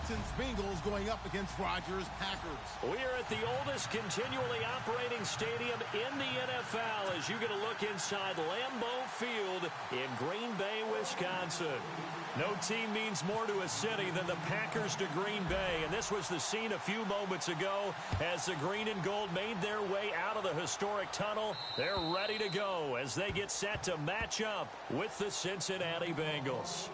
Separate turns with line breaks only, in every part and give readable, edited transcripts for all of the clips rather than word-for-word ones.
Johnson's Bengals going up against Rodgers' Packers.
We are at the oldest continually operating stadium in the NFL as you get a look inside Lambeau Field in Green Bay, Wisconsin. No team means more to a city than the Packers to Green Bay, and this was the scene a few moments ago as the green and gold made their way out of the historic tunnel. They're ready to go as they get set to match up with the Cincinnati Bengals.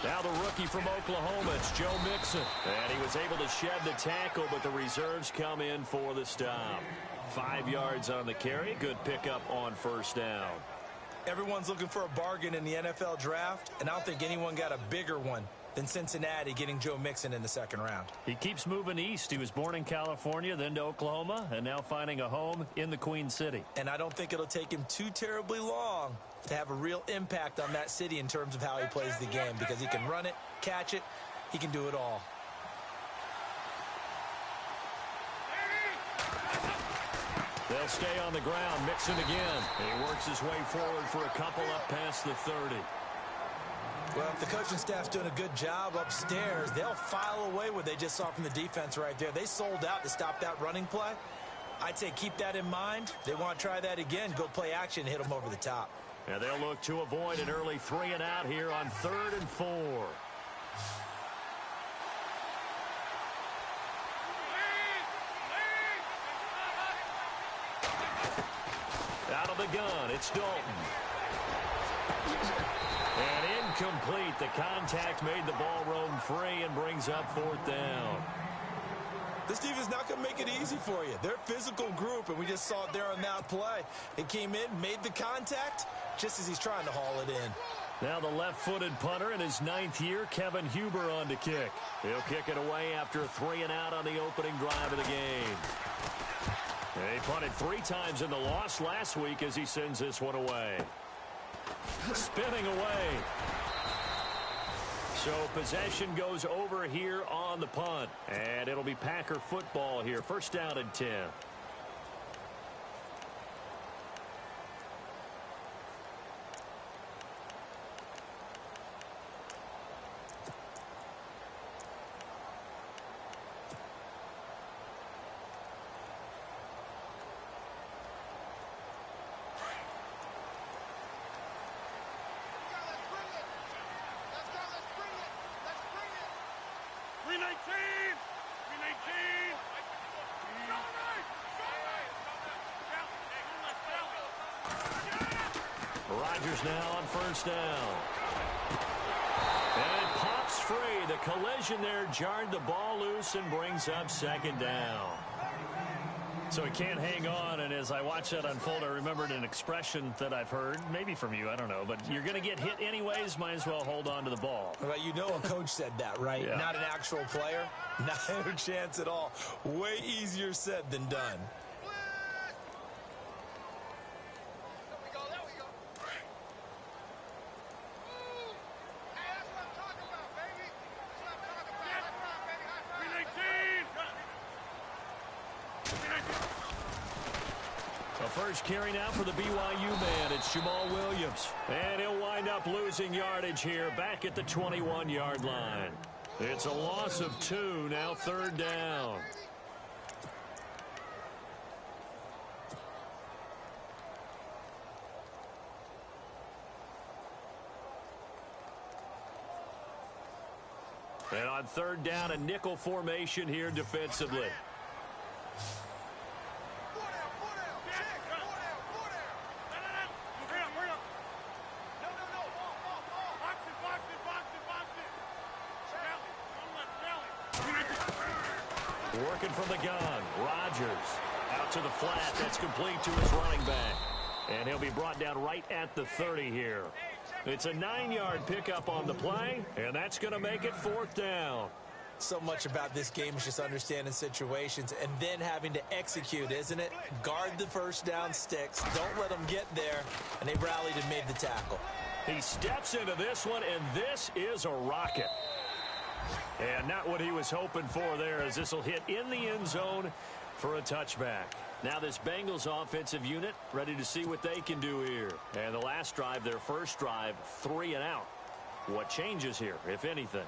Now the rookie from Oklahoma, it's Joe Mixon. And he was able to shed the tackle, but the reserves come in for the stop. 5 yards on the carry. Good pickup on first down.
Everyone's looking for a bargain in the NFL draft, and I don't think anyone got a bigger one than Cincinnati getting Joe Mixon in the second round.
He keeps moving east. He was born in California, then to Oklahoma, and now finding a home in the Queen City.
And I don't think it'll take him too terribly long to have a real impact on that city in terms of how he plays the game, because he can run it, catch it, he can do it all.
They'll stay on the ground. Mixon again. He works his way forward for a couple up past the 30.
Well, if the coaching staff's doing a good job upstairs, they'll file away what they just saw from the defense right there. They sold out to stop that running play. I'd say keep that in mind. They want to try that again. Go play action and hit them over the top.
And they'll look to avoid an early 3 and out here on 3rd and 4. Out of the gun, it's Dalton. And incomplete. The contact made the ball roam free and brings up 4th down.
This defense not going to make it easy for you. They're a physical group, and we just saw it there on that play. It came in, made the contact, just as he's trying to haul it in.
Now the left-footed punter in his 9th year, Kevin Huber, on to kick. He'll kick it away after a 3 and out on the opening drive of the game. And he punted 3 times in the loss last week as he sends this one away. Spinning away. So possession goes over here on the punt. And it'll be Packer football here. 1st down and 10. Rodgers now on 1st down. And it pops free. The collision there jarred the ball loose and brings up 2nd down. So he can't hang on, and as I watch that unfold, I remembered an expression that I've heard, maybe from you, I don't know, but you're going to get hit anyways, might as well hold on to the ball.
Well, you know a coach said that, right?
Yeah.
Not an actual player. Not a chance at all. Way easier said than done.
First carry now for the BYU man. It's Jamal Williams. And he'll wind up losing yardage here back at the 21-yard line. It's a loss of 2, now 3rd down. And on 3rd down, a nickel formation here defensively. Working from the gun, Rodgers out to the flat. That's complete to his running back. And he'll be brought down right at the 30 here. It's a 9-yard pickup on the play, and that's going to make it 4th down.
So much about this game is just understanding situations and then having to execute, isn't it? Guard the first down sticks. Don't let them get there. And they rallied and made the tackle.
He steps into this one, and this is a rocket. And not what he was hoping for there, as this will hit in the end zone for a touchback. Now this Bengals offensive unit ready to see what they can do here. And the last drive, their first drive, 3 and out. What changes here, if anything?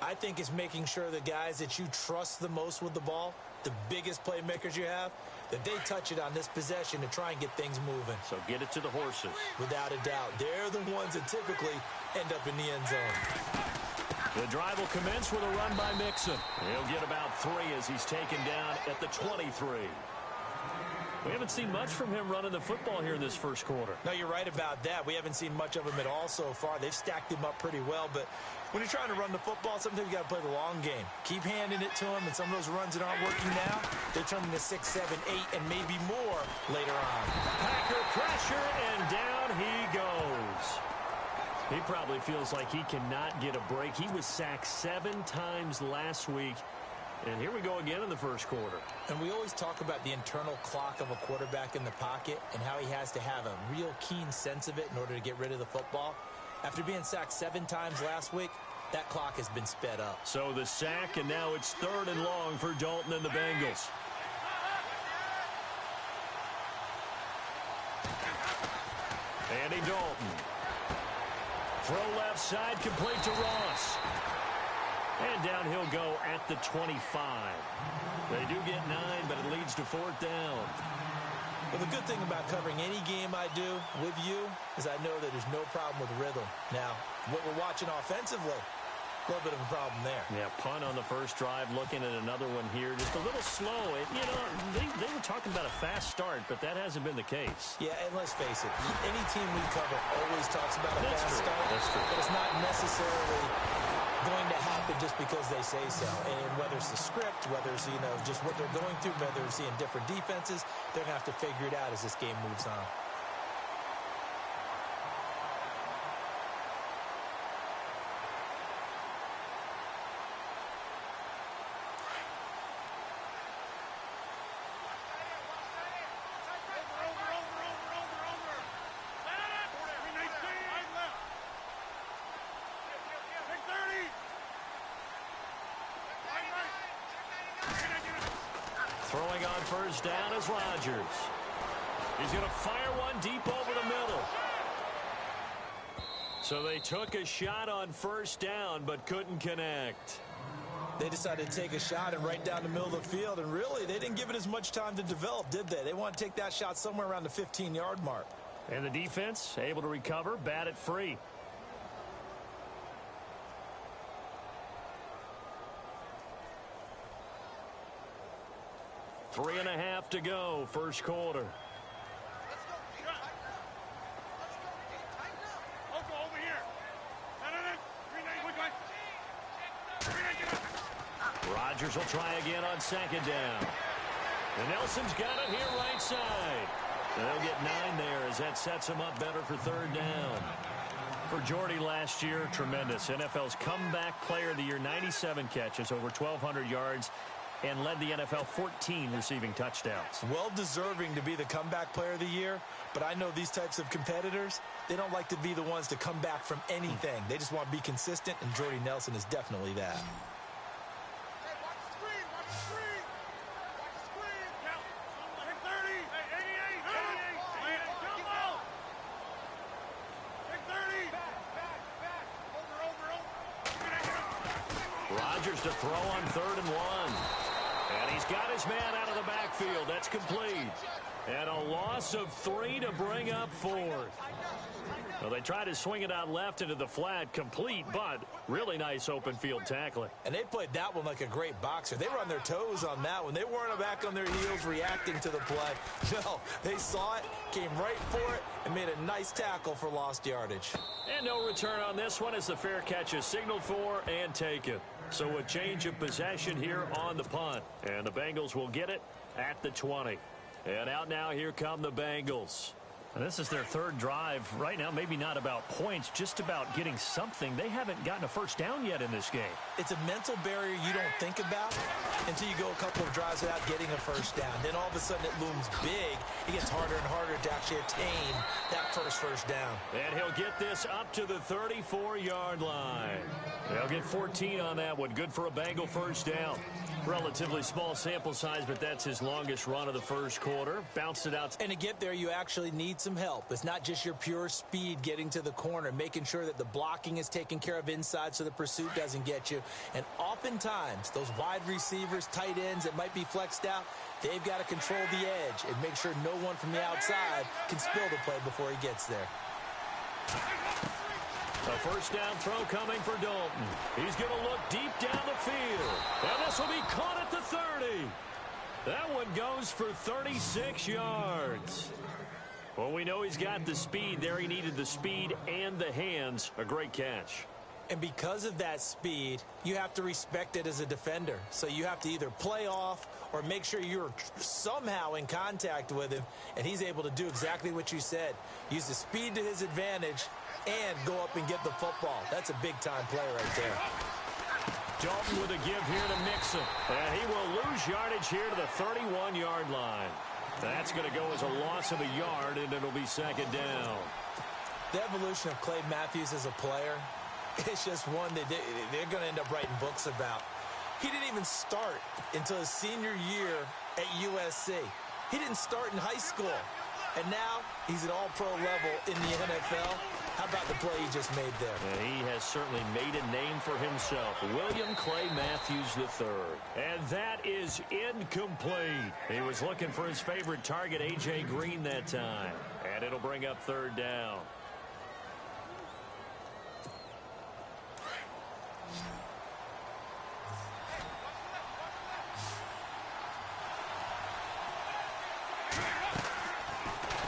I think it's making sure the guys that you trust the most with the ball, the biggest playmakers you have, that they touch it on this possession to try and get things moving.
So get it to the horses.
Without a doubt. They're the ones that typically end up in the end zone.
The drive will commence with a run by Mixon. He'll get about 3 as he's taken down at the 23. We haven't seen much from him running the football here in this first quarter.
No, you're right about that. We haven't seen much of him at all so far. They've stacked him up pretty well, but when you're trying to run the football, sometimes you got to play the long game. Keep handing it to him, and some of those runs that aren't working now, they turn into 6, 7, 8, and maybe more later on.
Packer pressure, and down he goes. He probably feels like he cannot get a break. He was sacked 7 times last week. And here we go again in the first quarter.
And we always talk about the internal clock of a quarterback in the pocket and how he has to have a real keen sense of it in order to get rid of the football. After being sacked 7 times last week, that clock has been sped up.
So the sack, and now it's 3rd and long for Dalton and the Bengals. Andy Dalton. Throw left side, complete to Ross. And down he'll go at the 25. They do get 9, but it leads to 4th down.
Well, the good thing about covering any game I do with you is I know that there's no problem with rhythm. Now, what we're watching offensively, a little bit of a problem there.
Yeah, punt on the first drive, looking at another one here. Just a little slow. They were talking about a fast start, but that hasn't been the case.
Yeah, and let's face it, any team we cover always talks about a fast start.
That's true.
But it's not necessarily going to happen just because they say so. And whether it's the script, whether it's, just what they're going through, whether they're seeing different defenses, they're going to have to figure it out as this game moves on.
Throwing on first down is Rodgers. He's going to fire one deep over the middle. So they took a shot on first down, but couldn't connect.
They decided to take a shot and right down the middle of the field, and really, they didn't give it as much time to develop, did they? They want to take that shot somewhere around the 15-yard mark.
And the defense able to recover, bat it free. Three and a half to go, first quarter. Rodgers will try again on 2nd down. And Nelson's got it here right side. And they'll get 9 there as that sets him up better for 3rd down. For Jordy last year, tremendous. NFL's comeback player of the year, 97 catches, over 1,200 yards, and led the NFL 14 receiving touchdowns.
Well deserving to be the comeback player of the year, but I know these types of competitors, they don't like to be the ones to come back from anything. They just want to be consistent, and Jordy Nelson is definitely that.
Rodgers to throw on 3rd and 1. And he's got his man out of the backfield. That's complete. And a loss of 3 to bring up 4th. Well, they tried to swing it out left into the flat, complete, but really nice open field tackling.
And they played that one like a great boxer. They were on their toes on that one. They weren't back on their heels reacting to the play. No, they saw it, came right for it, and made a nice tackle for lost yardage.
And no return on this one as the fair catch is signaled for and taken. So a change of possession here on the punt. And the Bengals will get it at the 20. And out now, here come the Bengals. This is their third drive right now. Maybe not about points, just about getting something. They haven't gotten a first down yet in this game.
It's a mental barrier you don't think about until you go a couple of drives without getting a first down. Then all of a sudden it looms big. It gets harder and harder to actually attain that first down.
And he'll get this up to the 34-yard line. They'll get 14 on that one. Good for a Bengal first down. Relatively small sample size, but that's his longest run of the first quarter. Bounced it out.
And to get there, you actually need some help. It's not just your pure speed getting to the corner, making sure that the blocking is taken care of inside so the pursuit doesn't get you. And oftentimes, those wide receivers, tight ends that might be flexed out, they've got to control the edge and make sure no one from the outside can spill the play before he gets there.
A first down throw coming for Dalton. He's going to look deep down the field. And this will be caught at the 30. That one goes for 36 yards. Well, we know he's got the speed there. He needed the speed and the hands. A great catch.
And because of that speed, you have to respect it as a defender. So you have to either play off or make sure you're somehow in contact with him. And he's able to do exactly what you said. Use the speed to his advantage and go up and get the football. That's a big-time play right there.
Dalton with a give here to Mixon. And he will lose yardage here to the 31-yard line. That's going to go as a loss of a yard, and it'll be second down.
The evolution of Clay Matthews as a player, it's just one that they're going to end up writing books about. He didn't even start until his senior year at USC. He didn't start in high school. And now he's at all-pro level in the NFL. How about the play he just made there?
And he has certainly made a name for himself. William Clay Matthews III. And that is incomplete. He was looking for his favorite target, A.J. Green, that time. And it'll bring up third down.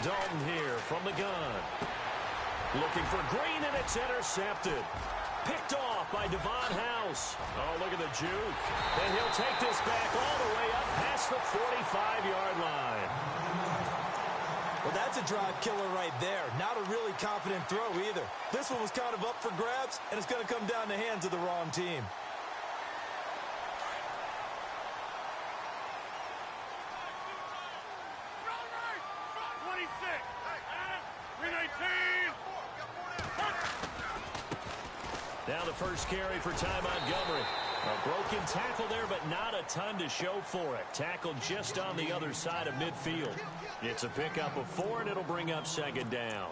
Dalton here from the gun. Looking for Green, and it's intercepted. Picked off by Devon House. Oh, look at the juke. And he'll take this back all the way up past the 45-yard line.
Well, that's a drive killer right there. Not a really confident throw either. This one was kind of up for grabs, and it's going to come down the hands of the wrong team.
Now the first carry for Ty Montgomery. A broken tackle there, but not a ton to show for it. Tackled just on the other side of midfield. It's a pickup of 4, and it'll bring up second down.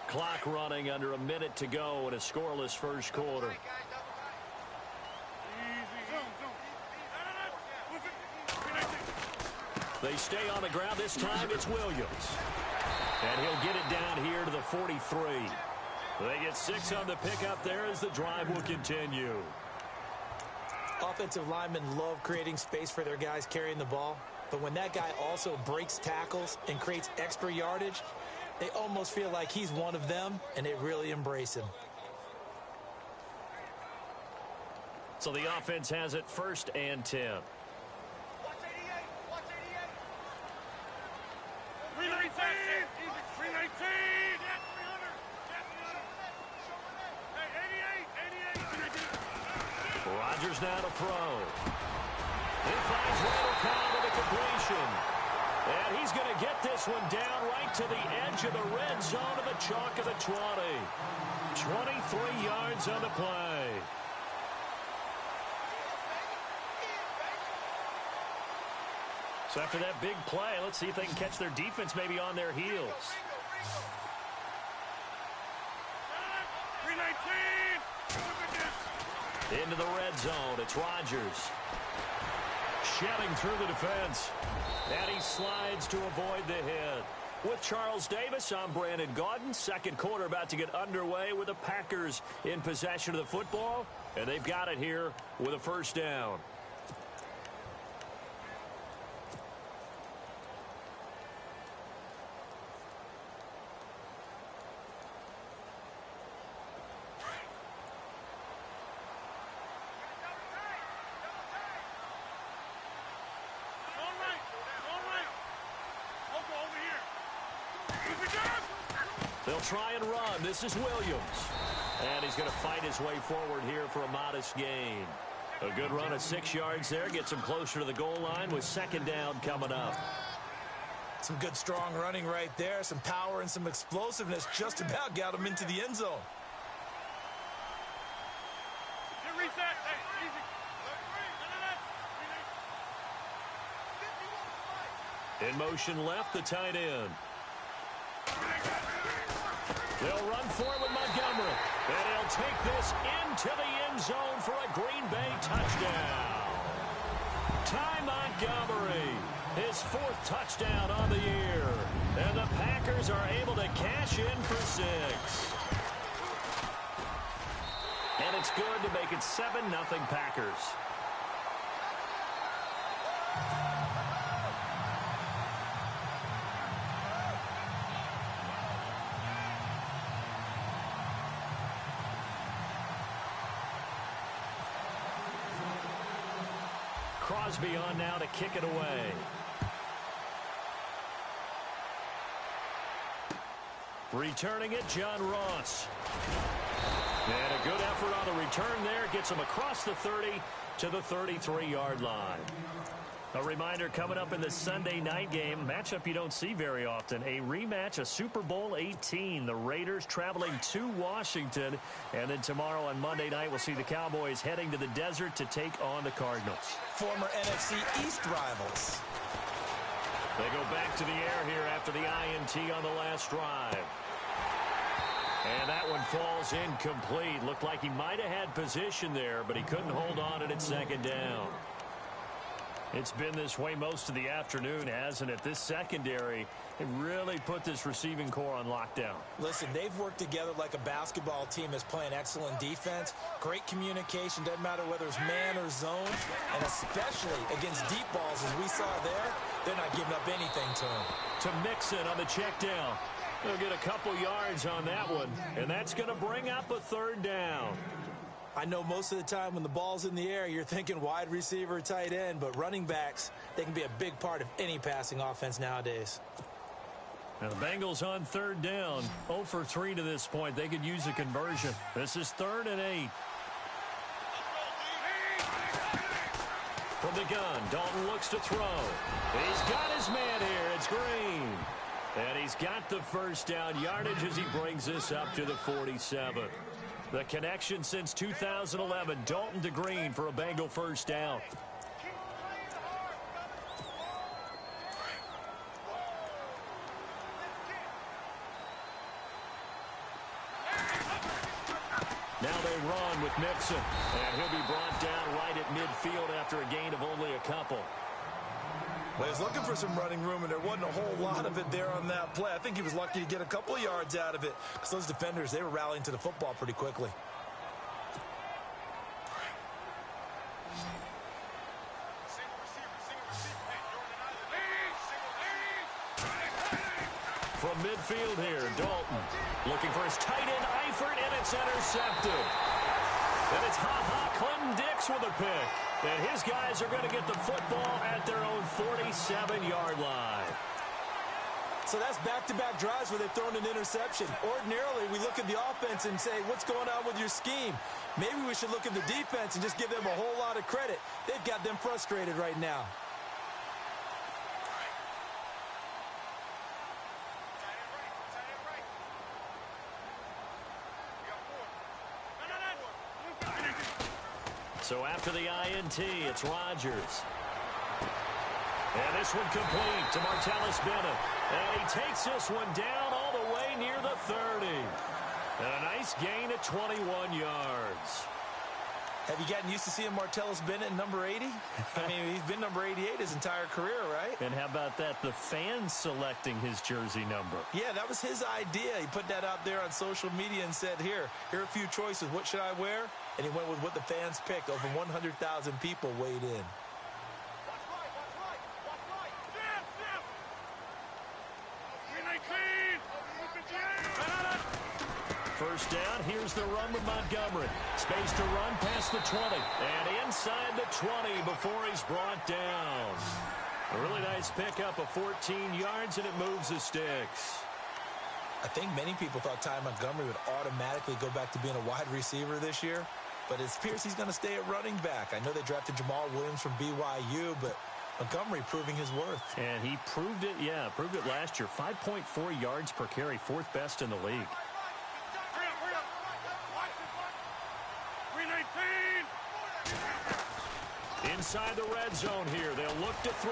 Clock running, under a minute to go in a scoreless first quarter. They stay on the ground. This time it's Williams. And he'll get it down here to the 43. They get 6 on the pickup there as the drive will continue.
Offensive linemen love creating space for their guys carrying the ball. But when that guy also breaks tackles and creates extra yardage, they almost feel like he's one of them, and they really embrace him.
So the offense has it 1st and 10. Rodgers now to throw. He finds Randall Cobb with a completion. And he's going to get this one down right to the edge of the red zone of the chalk of the 20. 23 yards on the play. So after that big play, let's see if they can catch their defense maybe on their heels. Into the red zone, it's Rodgers. Shelling through the defense. And he slides to avoid the hit. With Charles Davis, I'm Brandon Gaudin. Second quarter about to get underway with the Packers in possession of the football. And they've got it here with a first down. They'll try and run. This is Williams. And he's going to fight his way forward here for a modest gain. A good run of 6 yards there. Gets him closer to the goal line with second down coming up.
Some good, strong running right there. Some power and some explosiveness. Just about got him into the end zone.
In motion left, the tight end. They'll run for it with Montgomery. And he'll take this into the end zone for a Green Bay touchdown. Ty Montgomery, his 4th touchdown on the year. And the Packers are able to cash in for 6. And it's good to make it 7-0 Packers. Crosby on now to kick it away. Returning it, John Ross. And a good effort on the return there. Gets him across the 30 to the 33-yard line. A reminder coming up in the Sunday night game, matchup you don't see very often, a rematch of Super Bowl 18. The Raiders traveling to Washington. And then tomorrow on Monday night, we'll see the Cowboys heading to the desert to take on the Cardinals.
Former NFC East rivals.
They go back to the air here after the INT on the last drive. And that one falls incomplete. Looked like he might have had position there, but he couldn't hold on at second down. It's been this way most of the afternoon, hasn't it? This secondary, it really put this receiving core on lockdown.
Listen, they've worked together like a basketball team that's playing excellent defense. Great communication, doesn't matter whether it's man or zone. And especially against deep balls, as we saw there, they're not giving up anything to him.
To Mixon on the check down. They'll get a couple yards on that one, and that's going to bring up a 3rd down.
I know most of the time when the ball's in the air, you're thinking wide receiver, tight end, but running backs, they can be a big part of any passing offense nowadays.
Now the Bengals on 3rd down, 0 for 3 to this point. They could use a conversion. This is 3rd and 8. From the gun, Dalton looks to throw. He's got his man here. It's Green. And he's got the first down yardage as he brings this up to the 47. The connection since 2011, Dalton to Green for a Bengal first down. Now they run with Mixon, and he'll be brought down right at midfield after a gain of only a couple.
Well, he was looking for some running room, and there wasn't a whole lot of it there on that play. I think he was lucky to get a couple of yards out of it, because those defenders, they were rallying to the football pretty quickly.
From midfield here, Dalton looking for his tight end, Eifert, and it's intercepted. And it's Clinton-Dix with a pick. And his guys are going to get the football at their own 47-yard line.
So that's back-to-back drives where they've thrown an interception. Ordinarily, we look at the offense and say, what's going on with your scheme? Maybe we should look at the defense and just give them a whole lot of credit. They've got them frustrated right now.
So after the INT, it's Rodgers. And this one complete to Martellus Bennett. And he takes this one down all the way near the 30. And a nice gain at 21 yards.
Have you gotten used to seeing Martellus Bennett in number 80? I mean, he's been number 88 his entire career, right?
And how about that? The fans selecting his jersey number.
Yeah, that was his idea. He put that out there on social media and said, here are a few choices. What should I wear? And he went with what the fans picked. Over 100,000 people weighed in.
First down, here's the run with Montgomery. Space to run past the 20. And inside the 20 before he's brought down. A really nice pickup of 14 yards, and it moves the sticks.
I think many people thought Ty Montgomery would automatically go back to being a wide receiver this year, but it appears he's going to stay at running back. I know they drafted Jamal Williams from BYU, but Montgomery proving his worth.
And he proved it, proved it last year. 5.4 yards per carry, fourth best in the league. Inside the red zone here, they'll look to throw.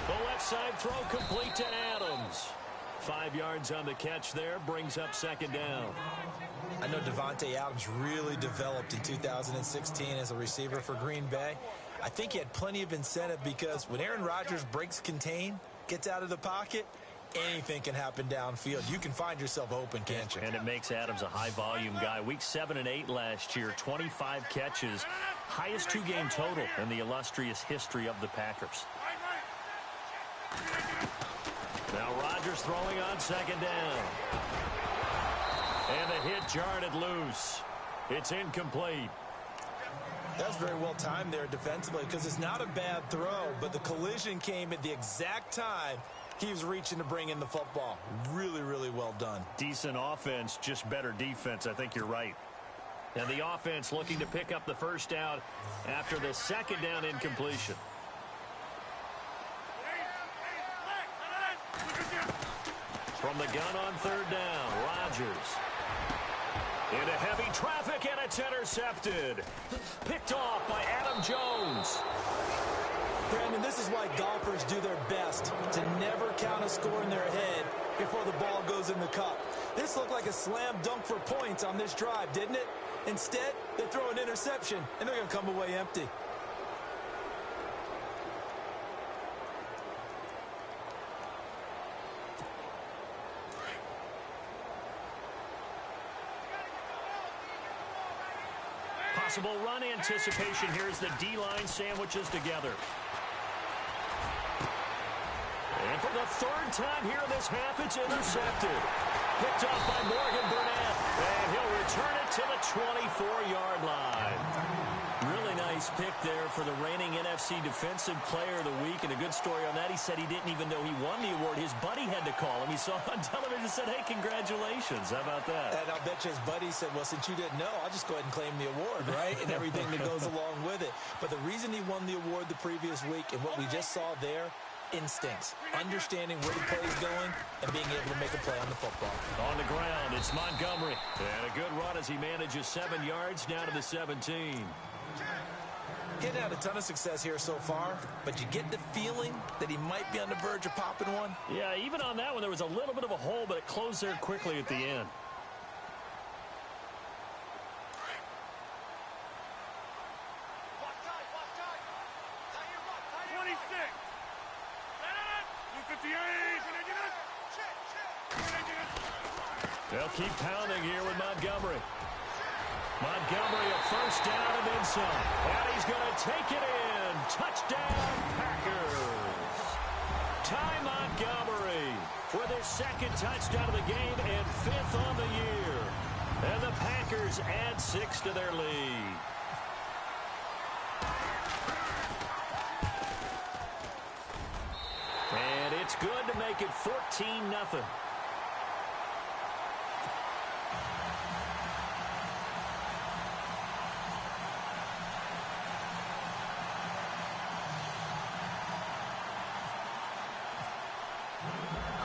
The left side throw complete to Adams. 5 yards on the catch there, brings up second down.
I know Devontae Adams really developed in 2016 as a receiver for Green Bay. I think he had plenty of incentive because when Aaron Rodgers breaks contain, gets out of the pocket, anything can happen downfield. You can find yourself open, can't you?
And it makes Adams a high-volume guy. Week 7 and 8 last year, 25 catches, highest two-game total in the illustrious history of the Packers. Now Rodgers throwing on second down. And the hit jarred loose. It's incomplete.
That's very well timed there defensively because it's not a bad throw, but the collision came at the exact time he was reaching to bring in the football. Really, really well done.
Decent offense, just better defense. I think you're right. And the offense looking to pick up the first down after the second down incompletion. From the gun on third down, Rodgers. Into heavy traffic, and it's intercepted. Picked off by Adam Jones.
Brandon, this is why golfers do their best to never count a score in their head before the ball goes in the cup. This looked like a slam dunk for points on this drive, didn't it? Instead, they throw an interception, and they're going to come away empty.
Possible run anticipation here as the D-line sandwiches together. And for the third time here in this half, it's intercepted. Picked up by Morgan Burnett. And he'll return it to the 24-yard line. Really nice pick there for the reigning NFC Defensive Player of the Week. And a good story on that. He said he didn't even know he won the award. His buddy had to call him. He saw on television and said, hey, congratulations. How about that?
And I'll bet you his buddy said, well, since you didn't know, I'll just go ahead and claim the award, right? And everything that goes along with it. But the reason he won the award the previous week and what we just saw there, instincts, understanding where the play is going, and being able to make a play on the football.
On the ground, it's Montgomery. And a good run as he manages 7 yards down to the 17.
Getting had a ton of success here so far, but you get the feeling that he might be on the verge of popping one.
Yeah, even on that one, there was a little bit of a hole, but it closed there quickly at the end. They'll keep pounding here with Montgomery. Montgomery a first down and then some. And he's going to take it in. Touchdown, Packers. Ty Montgomery with his second touchdown of the game and 5th on the year. And the Packers add 6 to their lead. And it's good to make it 14-0.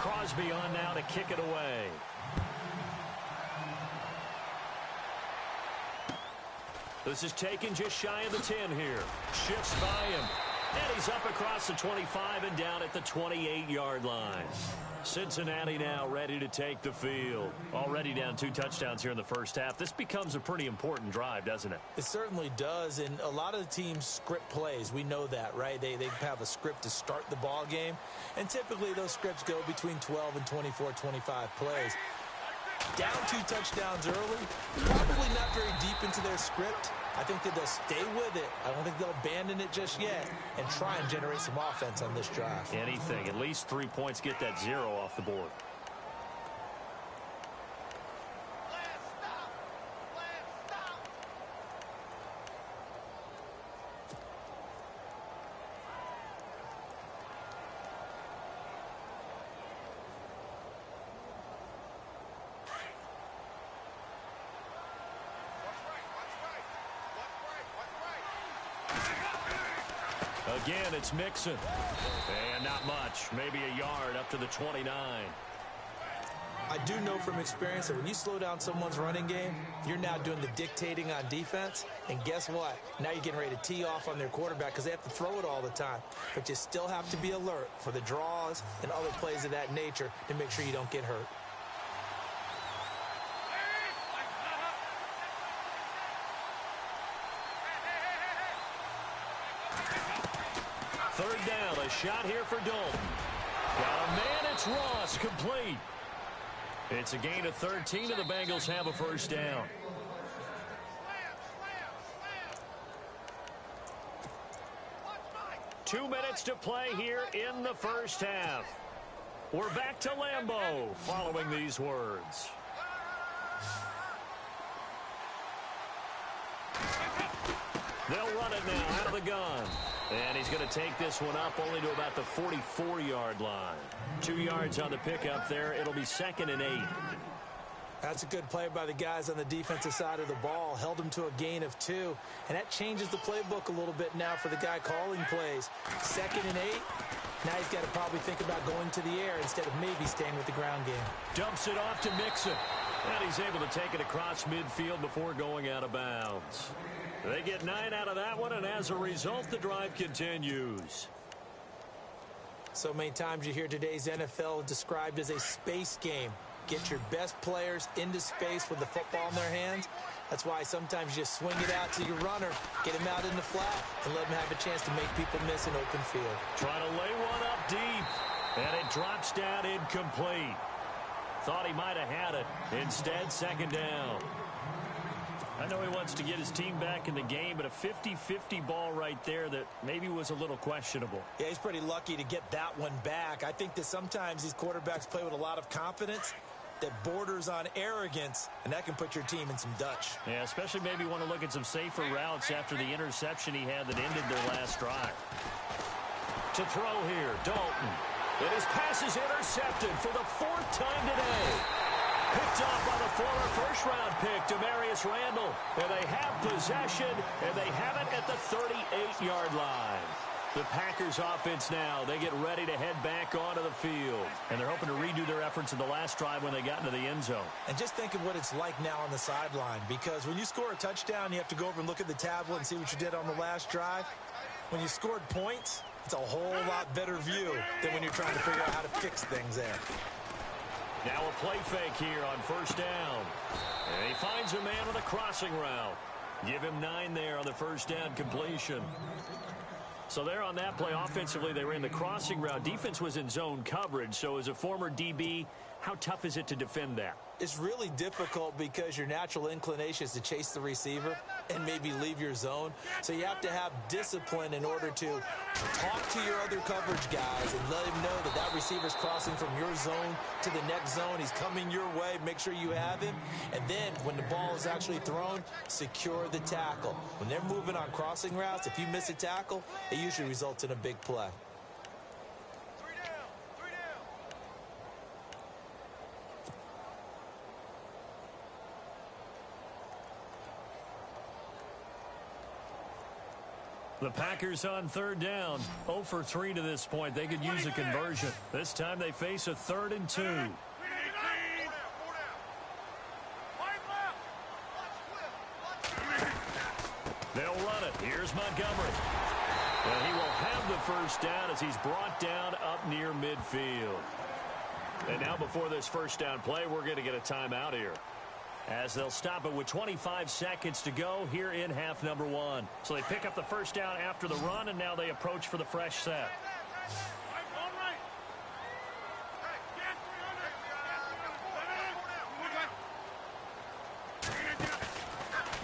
Crosby on now to kick it away. This is taken just shy of the 10 here. Shifts by him. And he's up across the 25 and down at the 28-yard line. Cincinnati now ready to take the field. Already down 2 touchdowns here in the first half. This becomes a pretty important drive, doesn't it?
It certainly does, and a lot of the teams script plays. We know that, right? They have a script to start the ball game, and typically those scripts go between 12 and 24, 25 plays. Down 2 touchdowns early, probably not very deep into their script. I think that they'll stay with it. I don't think they'll abandon it just yet and try and generate some offense on this drive.
Anything. At least 3 points, get that 0 off the board. Again, it's Mixon. And not much. Maybe a yard up to the 29.
I do know from experience that when you slow down someone's running game, you're now doing the dictating on defense. And guess what? Now you're getting ready to tee off on their quarterback because they have to throw it all the time. But you still have to be alert for the draws and other plays of that nature to make sure you don't get hurt.
Third down, a shot here for Dalton. Got a man, it's Ross, complete. It's a gain of 13, and the Bengals have a first down. Two minutes to play here in the first half. We're back to Lambeau following these words. They'll run it now out of the gun. And he's going to take this one up only to about the 44-yard line. 2 yards on the pickup there. It'll be 2nd and 8.
That's a good play by the guys on the defensive side of the ball. Held him to a gain of 2. And that changes the playbook a little bit now for the guy calling plays. 2nd and 8. Now he's got to probably think about going to the air instead of maybe staying with the ground game.
Dumps it off to Mixon. And he's able to take it across midfield before going out of bounds. They get 9 out of that one, and as a result, the drive continues.
So many times you hear today's NFL described as a space game. Get your best players into space with the football in their hands. That's why sometimes you just swing it out to your runner, get him out in the flat, and let him have a chance to make people miss an open field.
Trying to lay one up deep, and it drops down incomplete. Thought he might have had it. Instead, 2nd down. I know he wants to get his team back in the game, but a 50-50 ball right there that maybe was a little questionable.
Yeah, he's pretty lucky to get that one back. I think that sometimes these quarterbacks play with a lot of confidence that borders on arrogance, and that can put your team in some Dutch.
Yeah, especially maybe want to look at some safer routes after the interception he had that ended their last drive. To throw here, Dalton. And his pass is intercepted for the 4th time today. Picked off by the former first-round pick, Demarius Randall. And they have possession, and they have it at the 38-yard line. The Packers offense now, they get ready to head back onto the field. And they're hoping to redo their efforts in the last drive when they got into the end zone.
And just think of what it's like now on the sideline, because when you score a touchdown, you have to go over and look at the tablet and see what you did on the last drive. When you scored points, it's a whole lot better view than when you're trying to figure out how to fix things there.
Now a play fake here on 1st down. And he finds a man with a crossing route. Give him 9 there on the 1st down completion. So there on that play, offensively, they ran the crossing route. Defense was in zone coverage. So as a former DB, how tough is it to defend that?
It's really difficult because your natural inclination is to chase the receiver and maybe leave your zone. So you have to have discipline in order to talk to your other coverage guys and let him know that that receiver's crossing from your zone to the next zone. He's coming your way. Make sure you have him. And then when the ball is actually thrown, secure the tackle. When they're moving on crossing routes, if you miss a tackle, it usually results in a big play.
The Packers on 3rd down. 0 for 3 to this point. They could use a conversion. This time they face a 3rd and 2. They'll run it. Here's Montgomery. And he will have the 1st down as he's brought down up near midfield. And now before this 1st down play, we're going to get a timeout here, as they'll stop it with 25 seconds to go here in half number 1. So they pick up the 1st down after the run, and now they approach for the fresh set.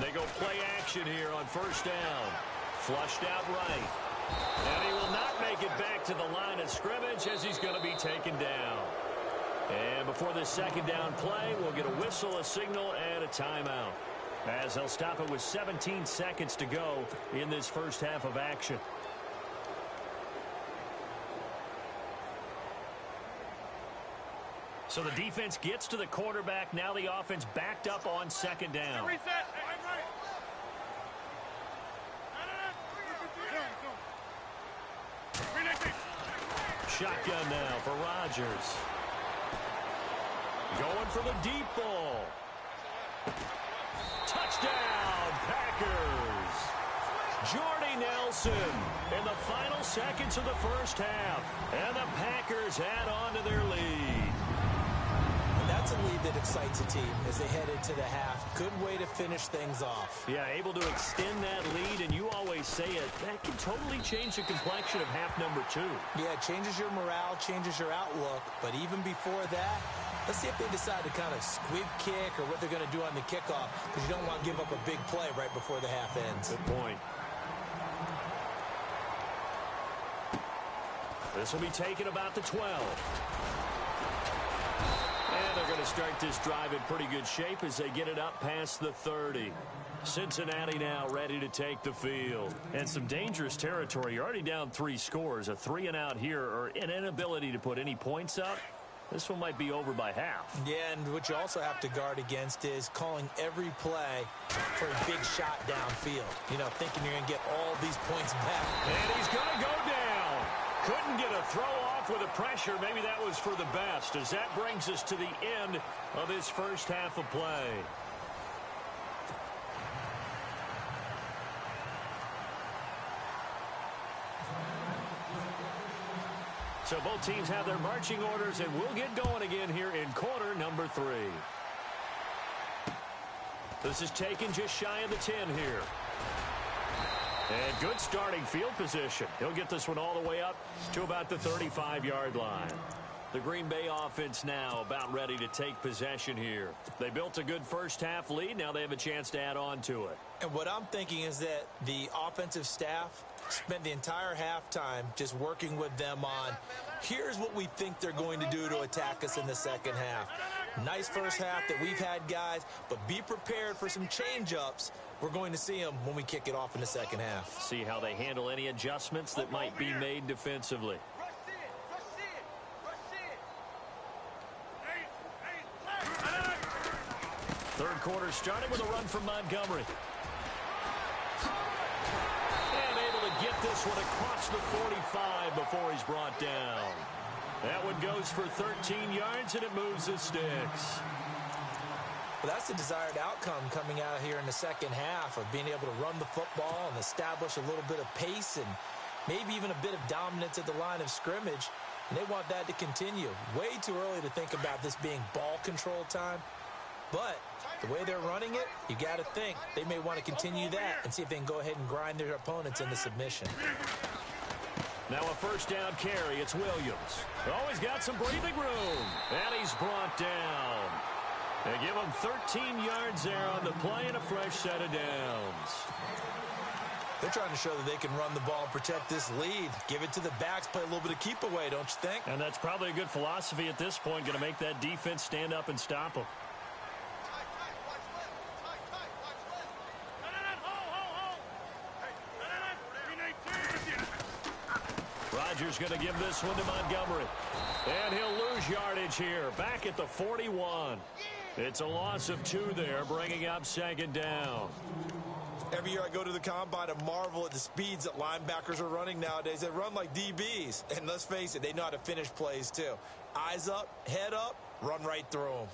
They go play action here on 1st down. Flushed out right. And he will not make it back to the line of scrimmage as he's going to be taken down. And before this 2nd down play, we'll get a whistle, a signal, and a timeout, as they'll stop it with 17 seconds to go in this first half of action. So the defense gets to the quarterback. Now the offense backed up on 2nd down. shotgun now for Rodgers. Going for the deep ball. Touchdown, Packers. Jordy Nelson in the final seconds of the first half. And the Packers add on to their lead.
And that's a lead that excites a team as they head into the half. Good way to finish things off.
Yeah, able to extend that lead, and you always say it, that can totally change the complexion of half number 2.
Yeah, it changes your morale, changes your outlook. But even before that, let's see if they decide to kind of squib kick or what they're going to do on the kickoff, because you don't want to give up a big play right before the half ends.
Good point. This will be taken about the 12. And they're going to start this drive in pretty good shape as they get it up past the 30. Cincinnati now ready to take the field. And some dangerous territory. You're already down 3 scores. A 3-and-out here or an inability to put any points up. This one might be over by half.
Yeah, and what you also have to guard against is calling every play for a big shot downfield. You know, thinking you're going to get all these points back.
And he's going to go down. Couldn't get a throw off with the pressure. Maybe that was for the best, as that brings us to the end of this first half of play. So both teams have their marching orders, and we'll get going again here in quarter number 3. This is taken just shy of the 10 here. And good starting field position. He'll get this one all the way up to about the 35-yard line. The Green Bay offense now about ready to take possession here. They built a good first half lead. Now they have a chance to add on to it.
And what I'm thinking is that the offensive staff spent the entire halftime just working with them on, here's what we think they're going to do to attack us in the second half. Nice first half that we've had, guys, but be prepared for some change-ups. We're going to see them when we kick it off in the second half.
See how they handle any adjustments that might be made defensively. Third quarter starting with a run from Montgomery. And able to get this one across the 45 before he's brought down. That one goes for 13 yards, and it moves the sticks.
Well, that's the desired outcome coming out here in the second half, of being able to run the football and establish a little bit of pace and maybe even a bit of dominance at the line of scrimmage. And they want that to continue. Way too early to think about this being ball control time. But the way they're running it, you got to think they may want to continue that and see if they can go ahead and grind their opponents into submission.
Now a first down carry. It's Williams. Always got some breathing room. And he's brought down. They give him 13 yards there on the play and a fresh set of downs.
They're trying to show that they can run the ball and protect this lead. Give it to the backs, play a little bit of keep away, don't you think?
And that's probably a good philosophy at this point. Going to make that defense stand up and stop them. Rodgers going to give this one to Montgomery. And he'll lose yardage here. Back at the 41. It's a loss of 2 there, bringing up second down.
Every year I go to the combine and marvel at the speeds that linebackers are running nowadays. They run like DBs. And let's face it, they know how to finish plays too. Eyes up, head up, run right through them.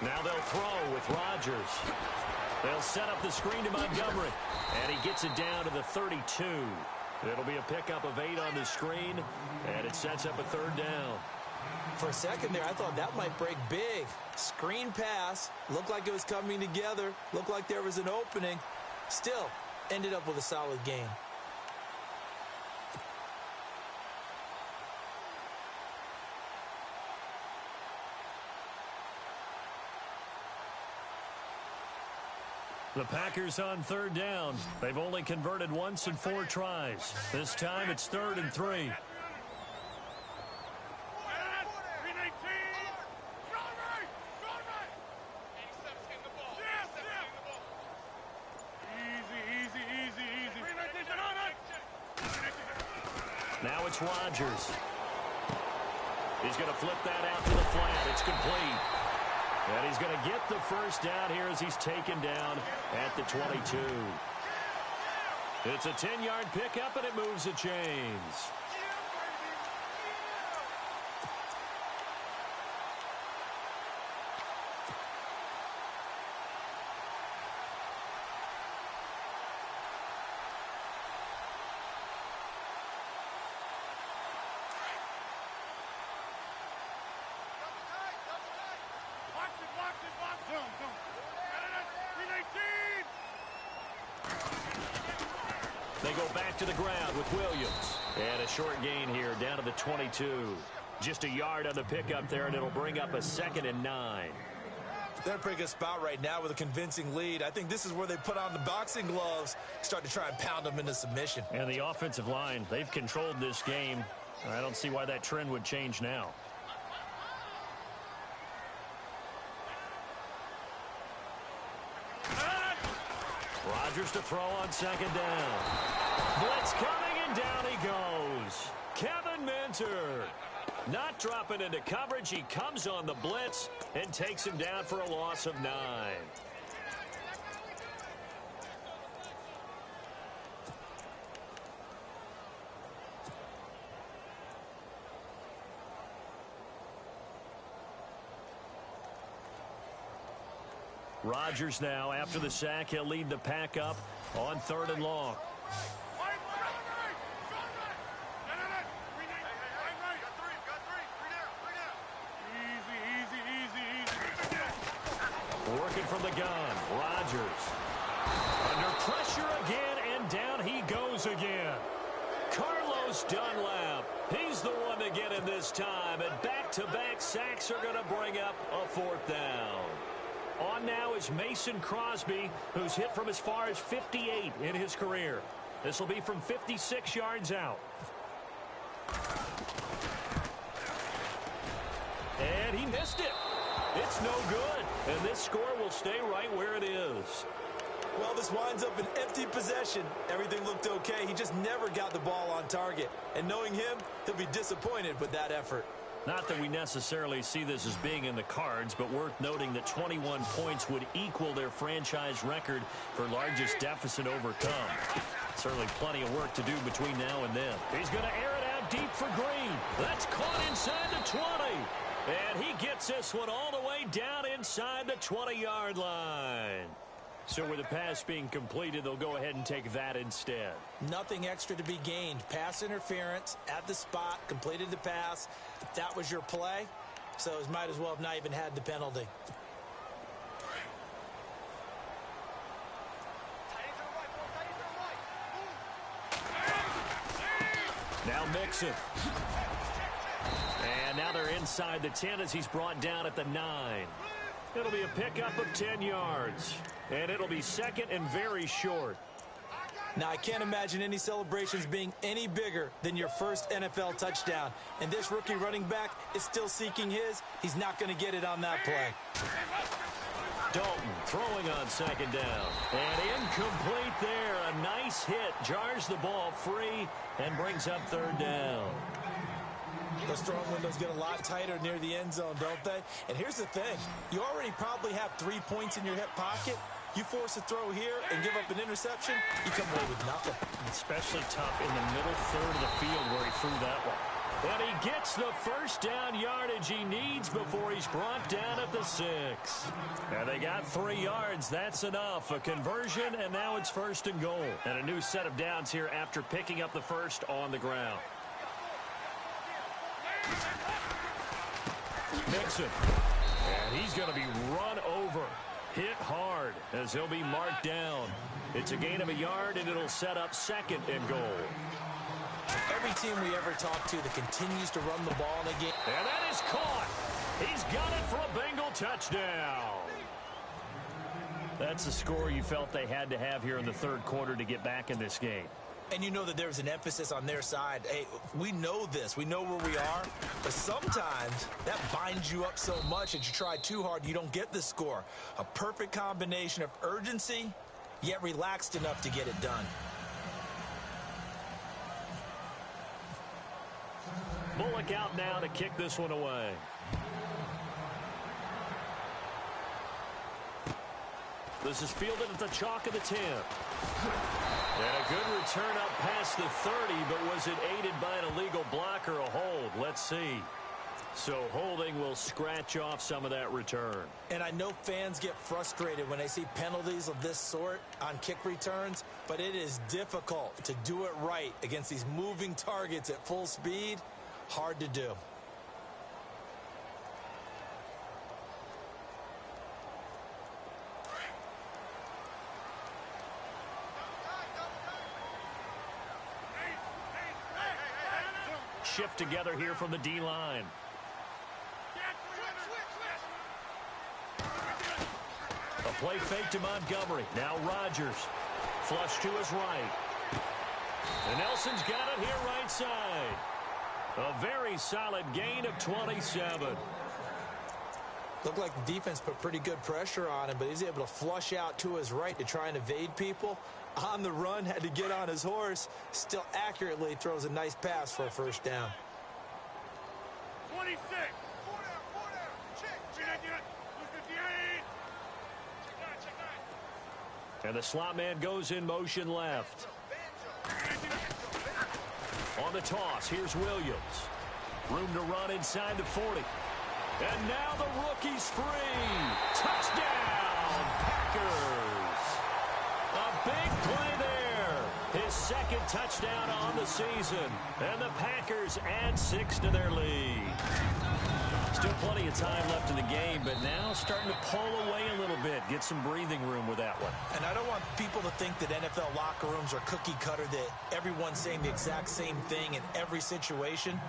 Now they'll throw with Rodgers. They'll set up the screen to Montgomery. And he gets it down to the 32. It'll be a pickup of 8 on the screen. And it sets up a third down.
For a second there, I thought that might break big. Screen pass. Looked like it was coming together. Looked like there was an opening. Still, ended up with a solid game.
The Packers on third down. They've only converted once in 4 tries. This time it's 3rd and 3. Now it's Rodgers. He's going to flip that out to the flat. It's complete. And he's going to get the first down here as he's taken down at the 22. It's a 10-yard pickup, and it moves the chains. They go back to the ground with Williams. And a short gain here down to the 22. Just a yard on the pickup there, and it'll bring up a 2nd and 9.
They're in a pretty good spot right now with a convincing lead. I think this is where they put on the boxing gloves, start to try and pound them into submission.
And the offensive line, they've controlled this game. I don't see why that trend would change now. Rodgers to throw on 2nd down. Blitz coming, and down he goes. Kevin Minter not dropping into coverage. He comes on the blitz and takes him down for a loss of 9. Rodgers now, after the sack, he'll lead the pack up on 3rd and long. Working from the gun, Rodgers. Under pressure again, and down he goes again. Carlos Dunlap, he's the one to get him this time, and back-to-back sacks are going to bring up a 4th down. On now is Mason Crosby, who's hit from as far as 58 in his career. This will be from 56 yards out. And he missed it. It's no good. And this score will stay right where it is.
Well, this winds up an empty possession. Everything looked okay. He just never got the ball on target. And knowing him, he'll be disappointed with that effort.
Not that we necessarily see this as being in the cards, but worth noting that 21 points would equal their franchise record for largest deficit overcome. Certainly plenty of work to do between now and then. He's going to air it out deep for Green. That's caught inside the 20. And he gets this one all the way down inside the 20-yard line. So with the pass being completed, they'll go ahead and take that instead.
Nothing extra to be gained. Pass interference at the spot, completed the pass. That was your play, so it might as well have not even had the penalty.
Now Mixon. And now they're inside the 10 as he's brought down at the 9. It'll be a pickup of 10 yards. And it'll be 2nd and very short.
Now, I can't imagine any celebrations being any bigger than your first NFL touchdown. And this rookie running back is still seeking his. He's not going to get it on that play.
Dalton throwing on 2nd down. And incomplete there. A nice hit. Jars the ball free and brings up 3rd down.
Those throwing windows get a lot tighter near the end zone, don't they? And here's the thing. You already probably have 3 points in your hip pocket. You force a throw here and give up an interception, you come away with nothing.
Especially tough in the middle third of the field where he threw that one. And he gets the first down yardage he needs before he's brought down at the 6. And they got 3 yards. That's enough. A conversion, and now it's 1st and goal. And a new set of downs here after picking up the first on the ground. Mixon. And he's going to be run over. Hit hard as he'll be marked down. It's a gain of a yard, and it'll set up 2nd and goal.
Every team we ever talk to that continues to run the ball in a game.
And that is caught. He's got it for a Bengal touchdown. That's the score you felt they had to have here in the 3rd quarter to get back in this game.
And you know that there's an emphasis on their side. Hey, we know this. We know where we are. But sometimes that binds you up so much that you try too hard, you don't get the score. A perfect combination of urgency, yet relaxed enough to get it done.
Bullock out now to kick this one away. This is fielded at the chalk of the 10. And a good return up past the 30, but was it aided by an illegal block or a hold? Let's see. So holding will scratch off some of that return.
And I know fans get frustrated when they see penalties of this sort on kick returns, but it is difficult to do it right against these moving targets at full speed. Hard to do.
Shift together here from the D-line. A play fake to Montgomery. Now Rodgers. Flush to his right. And Nelson's got it here right side. A very solid gain of 27.
Looked like the defense put pretty good pressure on him, but he's able to flush out to his right to try and evade people. On the run, had to get on his horse. Still accurately throws a nice pass for a first down.
26.
And the slot man goes in motion left. On the toss, here's Williams. Room to run inside the 40. And now the rookie's free. Touchdown, Packers. A big play there. His second touchdown on the season. And the Packers add 6 to their lead. Still plenty of time left in the game, but now starting to pull away a little bit. Get some breathing room with that one.
And I don't want people to think that NFL locker rooms are cookie cutter, that everyone's saying the exact same thing in every situation.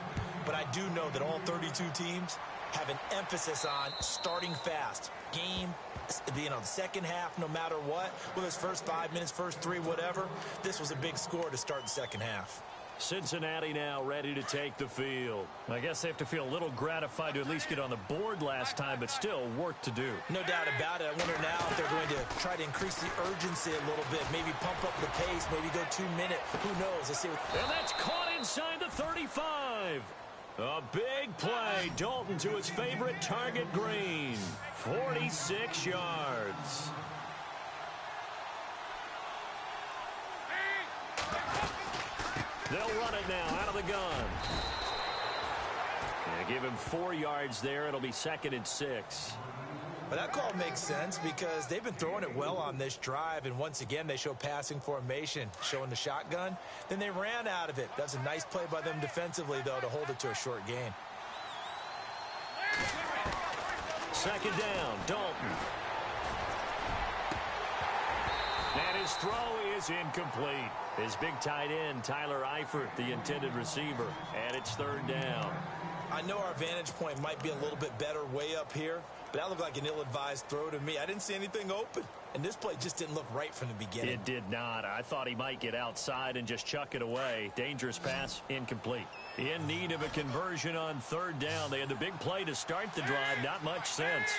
But I do know that all 32 teams have an emphasis on starting fast. Game, the second half, no matter what. Whether it's first 5 minutes, first 3, whatever. This was a big score to start the second half.
Cincinnati now ready to take the field. I guess they have to feel a little gratified to at least get on the board last time, but still work to do.
No doubt about it. I wonder now if they're going to try to increase the urgency a little bit, maybe pump up the pace, maybe go 2 minute. Who knows? Let's see.
And that's caught inside the 35. A big play. Dalton to his favorite target, Green. 46 yards. They'll run it now out of the gun. Yeah, give him 4 yards there. It'll be 2nd and 6.
But that call makes sense because they've been throwing it well on this drive, and once again they show passing formation, showing the shotgun. Then they ran out of it. That's a nice play by them defensively, though, to hold it to a short gain.
2nd down, Dalton. And his throw is incomplete. His big tight end, Tyler Eifert, the intended receiver. And it's 3rd down.
I know our vantage point might be a little bit better way up here, but that looked like an ill-advised throw to me. I didn't see anything open. And this play just didn't look right from the beginning.
It did not. I thought he might get outside and just chuck it away. Dangerous pass, incomplete. In need of a conversion on 3rd down. They had the big play to start the drive. Not much sense.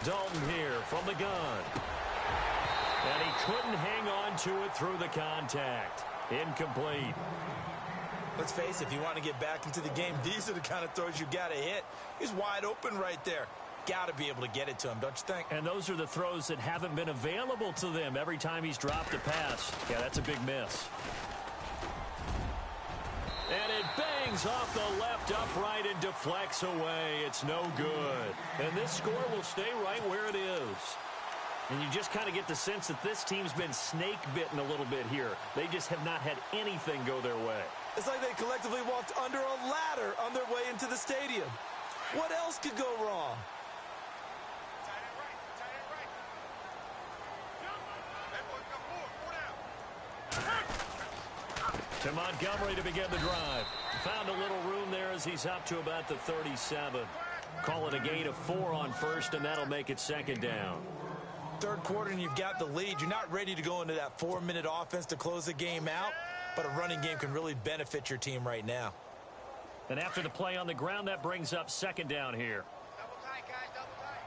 Dalton here from the gun. And he couldn't hang on to it through the contact. Incomplete.
Let's face it, if you want to get back into the game, these are the kind of throws you got to hit. He's wide open right there. Got to be able to get it to him, don't you think?
And those are the throws that haven't been available to them every time he's dropped a pass. Yeah, that's a big miss. And it bangs off the left upright and deflects away. It's no good. And this score will stay right where it is. And you just kind of get the sense that this team's been snake-bitten a little bit here. They just have not had anything go their way.
It's like they collectively walked under a ladder on their way into the stadium. What else could go wrong?
To Montgomery to begin the drive. Found a little room there as he's up to about the 37. Call it a gain of 4 on 1st, and that'll make it 2nd down.
3rd quarter and you've got the lead. You're not ready to go into that 4-minute offense to close the game out, but a running game can really benefit your team right now.
And after the play on the ground, that brings up 2nd down here.
Double tight, guys, double tight.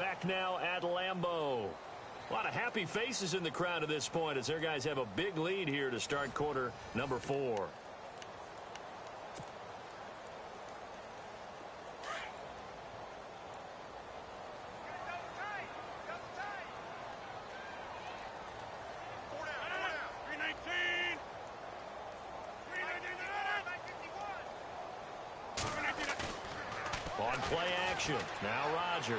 Back now at Lambeau. A lot of happy faces in the crowd at this point as their guys have a big lead here to start quarter number 4. On play action, now Rodgers.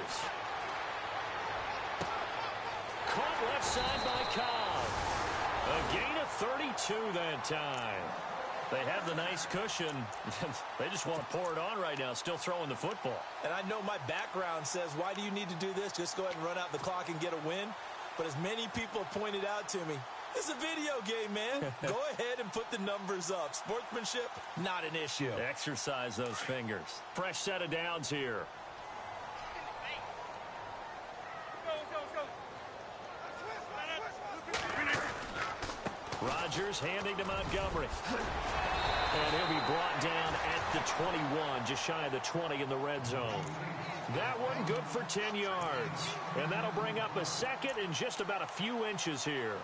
Caught left side by Cobb. A gain of 32 that time. They have the nice cushion. They just want to pour it on right now, still throwing the football.
And I know my background says, why do you need to do this? Just go ahead and run out the clock and get a win. But as many people pointed out to me, it's a video game, man. Go ahead and put the numbers up. Sportsmanship, not an issue.
Exercise those fingers. Fresh set of downs here. Rodgers handing to Montgomery. And he'll be brought down at the 21, just shy of the 20 in the red zone. That one good for 10 yards. And that'll bring up a second and just about a few inches here.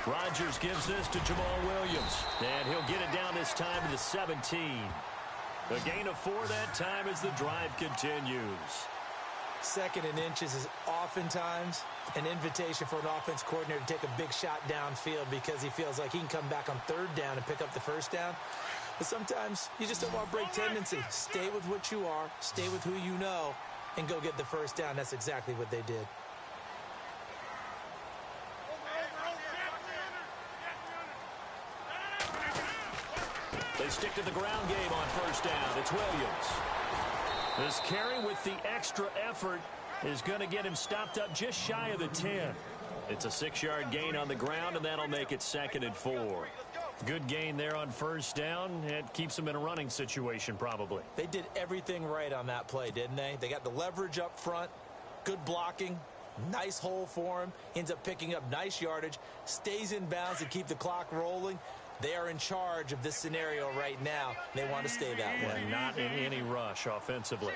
Rodgers gives this to Jamal Williams, and he'll get it down this time to the 17. The gain of 4 that time as the drive continues.
Second and inches is oftentimes an invitation for an offense coordinator to take a big shot downfield because he feels like he can come back on third down and pick up the first down. But sometimes you just don't want to break tendency. Stay with what you are, stay with who you know, and go get the first down. That's exactly what they did.
They stick to the ground game on first down. It's Williams. This carry with the extra effort is going to get him stopped up just shy of the 10. It's a 6-yard gain on the ground, and that'll make it 2nd and 4. Good gain there on first down. It keeps them in a running situation probably.
They did everything right on that play, didn't they? They got the leverage up front, good blocking, nice hole for him, ends up picking up nice yardage, stays in bounds and keep the clock rolling. They are in charge of this scenario right now. They want to stay that way.
And not in any rush offensively.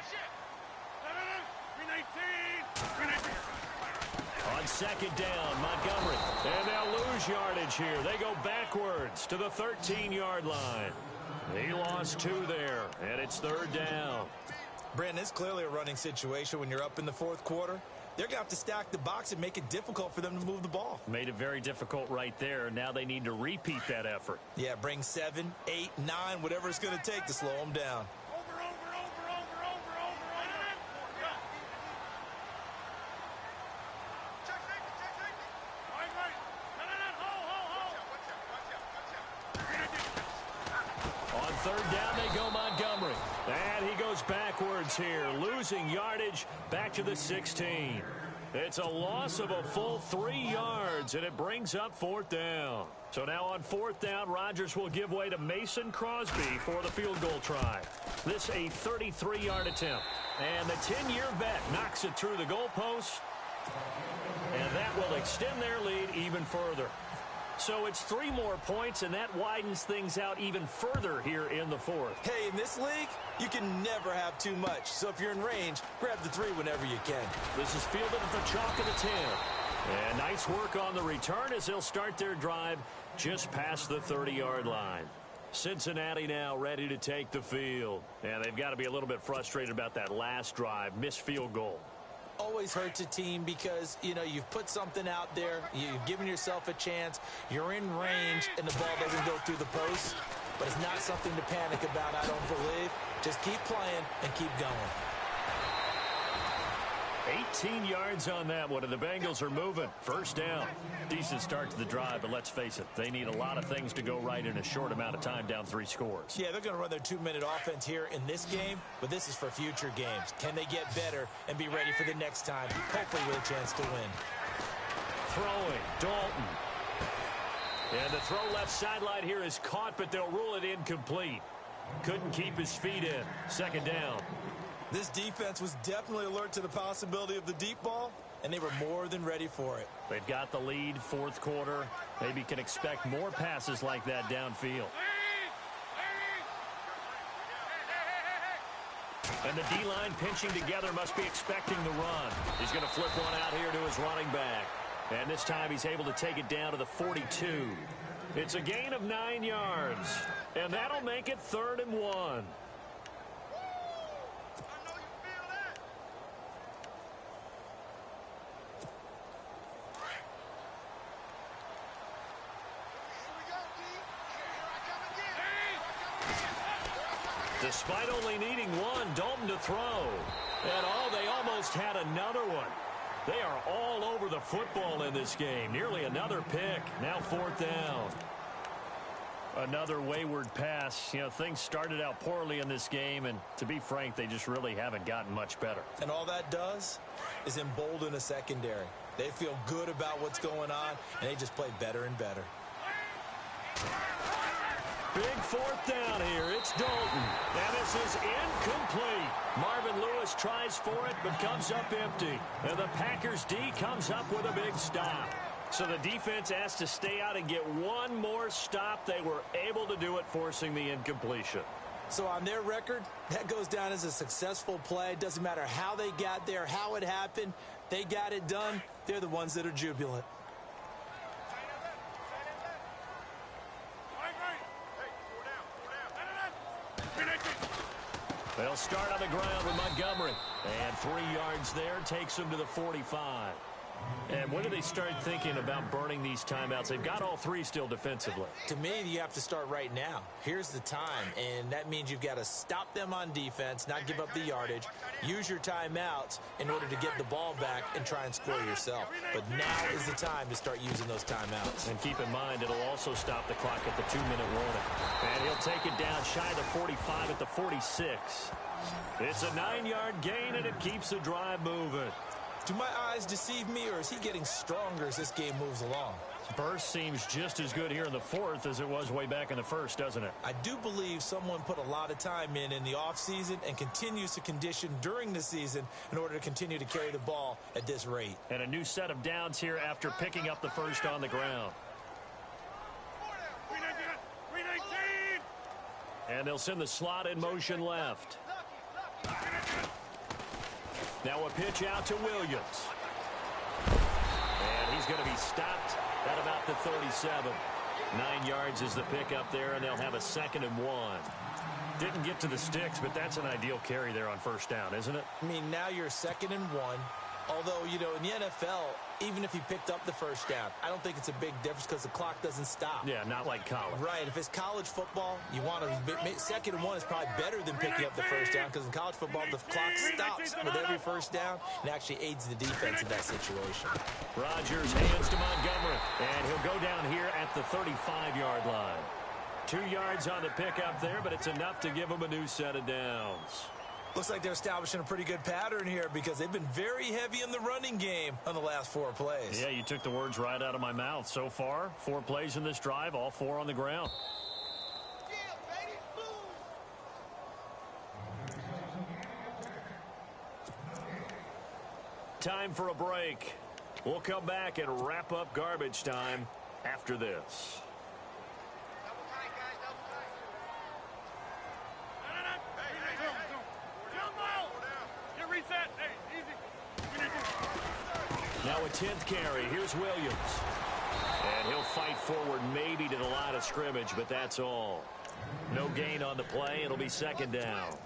On second down, Montgomery. And they'll lose yardage here. They go backwards to the 13-yard line. He lost 2 there, and it's 3rd down.
Brandon, it's clearly a running situation when you're up in the 4th quarter. They're going to have to stack the box and make it difficult for them to move the ball.
Made it very difficult right there. Now they need to repeat that effort.
Yeah, bring 7, 8, 9, whatever it's going to take to slow them down.
On 3rd down, they go Montgomery. And he goes backwards here, losing yardage back to the 16. It's a loss of a full 3 yards, and it brings up 4th down. So now on 4th down, Rodgers will give way to Mason Crosby for the field goal try. This a 33-yard attempt. And the 10-year vet knocks it through the goalpost, and that will extend their lead even further. So it's 3 more points, and that widens things out even further here in the 4th.
Hey, in this league, you can never have too much. So if you're in range, grab the 3 whenever you can.
This is fielded at the chalk of the 10. And nice work on the return as they'll start their drive just past the 30-yard line. Cincinnati now ready to take the field. And they've got to be a little bit frustrated about that last drive, missed field goal.
Always hurts a team because, you know, you've put something out there, you've given yourself a chance, you're in range, and the ball doesn't go through the post. But it's not something to panic about, I don't believe. Just keep playing and keep going.
18 yards on that one, and the Bengals are moving. First down. Decent start to the drive, but let's face it, they need a lot of things to go right in a short amount of time, down 3 scores.
Yeah, they're going to run their 2-minute offense here in this game, but this is for future games. Can they get better and be ready for the next time, hopefully with a chance to win?
Throwing, Dalton. And the throw left sideline here is caught, but they'll rule it incomplete. Couldn't keep his feet in. Second down.
This defense was definitely alert to the possibility of the deep ball, and they were more than ready for it.
They've got the lead, fourth quarter. Maybe can expect more passes like that downfield. And the D-line pinching together must be expecting the run. He's going to flip one out here to his running back. And this time he's able to take it down to the 42. It's a gain of 9 yards. And that'll make it 3rd and 1. Despite only needing one, Dalton to throw. And they almost had another one. They are all over the football in this game. Nearly another pick. Now 4th down. Another wayward pass. You know, things started out poorly in this game, and to be frank, they just really haven't gotten much better.
And all that does is embolden a secondary. They feel good about what's going on, and they just play better and better.
Big 4th down here. It's Dalton. And this is incomplete. Marvin Lewis tries for it, but comes up empty. And the Packers D comes up with a big stop. So the defense asked to stay out and get one more stop. They were able to do it, forcing the incompletion.
So on their record, that goes down as a successful play. Doesn't matter how they got there, how it happened. They got it done. They're the ones that are jubilant.
They'll start on the ground with Montgomery. And 3 yards there takes them to the 45. And when do they start thinking about burning these timeouts? They've got all 3 still defensively.
To me, you have to start right now. Here's the time, and that means you've got to stop them on defense, not give up the yardage, use your timeouts in order to get the ball back and try and score yourself. But now is the time to start using those timeouts.
And keep in mind, it'll also stop the clock at the 2-minute warning. And he'll take it down shy of the 45 at the 46. It's a 9-yard gain, and it keeps the drive moving.
Do my eyes deceive me, or is he getting stronger as this game moves along?
Burst seems just as good here in the 4th as it was way back in the 1st, doesn't it?
I do believe someone put a lot of time in the offseason and continues to condition during the season in order to continue to carry the ball at this rate.
And a new set of downs here after picking up the 1st on the ground. And they'll send the slot in motion left. Now a pitch out to Williams. And he's going to be stopped at about the 37. 9 yards is the pickup there, and they'll have a 2nd and 1. Didn't get to the sticks, but that's an ideal carry there on 1st down, isn't it?
I mean, now you're 2nd and 1. Although, you know, in the NFL, even if he picked up the 1st down, I don't think it's a big difference because the clock doesn't stop.
Yeah, not like college.
Right. If it's college football, you want to 2nd and 1 is probably better than picking up the 1st down because in college football, the clock stops with every 1st down and actually aids the defense in that situation.
Rodgers hands to Montgomery, and he'll go down here at the 35-yard line. 2 yards on the pickup there, but it's enough to give him a new set of downs.
Looks like they're establishing a pretty good pattern here because they've been very heavy in the running game on the last 4 plays.
Yeah, you took the words right out of my mouth. So far, 4 plays in this drive, all 4 on the ground. Time for a break. We'll come back and wrap up garbage time after this. Now a 10th carry. Here's Williams. And he'll fight forward maybe to the line of scrimmage, but that's all. No gain on the play. It'll be 2nd down.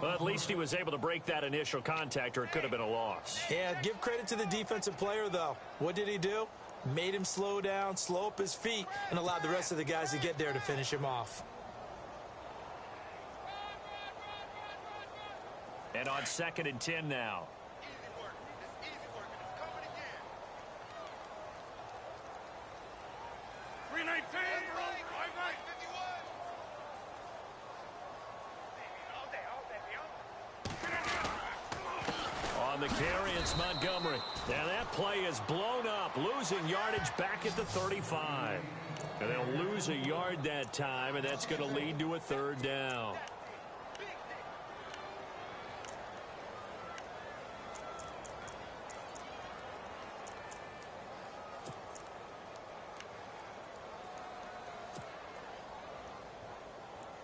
Well, at least he was able to break that initial contact, or it could have been a loss.
Yeah, give credit to the defensive player, though. What did he do? Made him slow down, slow up his feet, and allowed the rest of the guys to get there to finish him off.
And on 2nd and 10 now. On the carry, it's Montgomery. Now that play is blown up, losing yardage back at the 35. And they'll lose a yard that time, and that's going to lead to a 3rd down.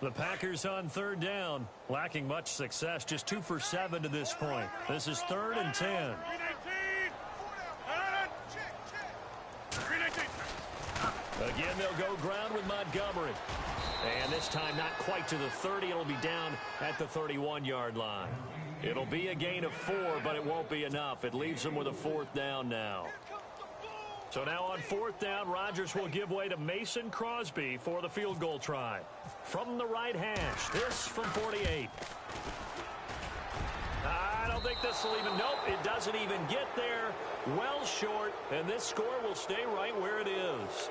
The Packers on third down, lacking much success, just 2 for 7 to this point. This is 3rd and 10. Again, they'll go ground with Montgomery. And this time not quite to the 30. It'll be down at the 31-yard line. It'll be a gain of 4, but it won't be enough. It leaves them with a 4th down now. So now on 4th down, Rodgers will give way to Mason Crosby for the field goal try. From the right hash, this from 48. I don't think this will even, nope, it doesn't even get there. Well short, and this score will stay right where it is.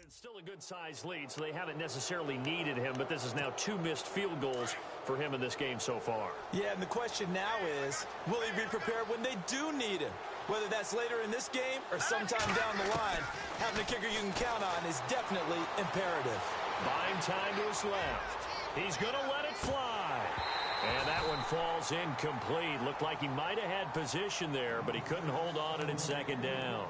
It's still a good-sized lead, so they haven't necessarily needed him, but this is now 2 missed field goals for him in this game so far.
Yeah, and the question now is, will he be prepared when they do need him? Whether that's later in this game or sometime down the line, having a kicker you can count on is definitely imperative.
Buying time to his left. He's going to let it fly. And that one falls incomplete. Looked like he might have had position there, but he couldn't hold on it in 2nd down.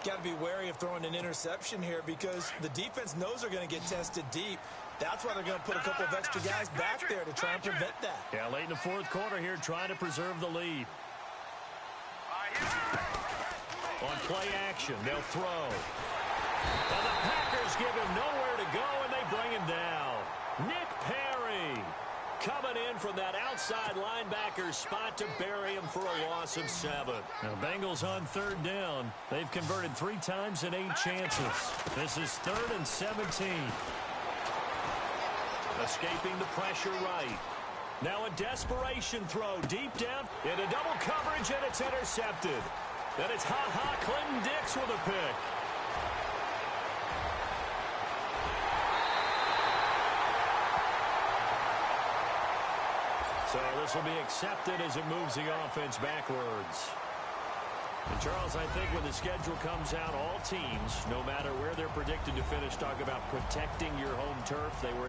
Got to be wary of throwing an interception here because the defense knows they're going to get tested deep. That's why they're going to put a couple of extra guys back there to try and prevent that.
Yeah, late in the 4th quarter here, trying to preserve the lead. On play action, they'll throw. And the Packers give him nowhere to go, and they bring him down. Nick Perry coming in from that outside linebacker spot to bury him for a loss of 7. Now, Bengals on 3rd down. They've converted 3 times in 8 chances. This is 3rd and 17. Escaping the pressure right. Now a desperation throw deep down into double coverage, and it's intercepted. Then it's Clinton Dix with a pick. So this will be accepted as it moves the offense backwards. And Charles, I think when the schedule comes out, all teams, no matter where they're predicted to finish, talk about protecting your home turf. They were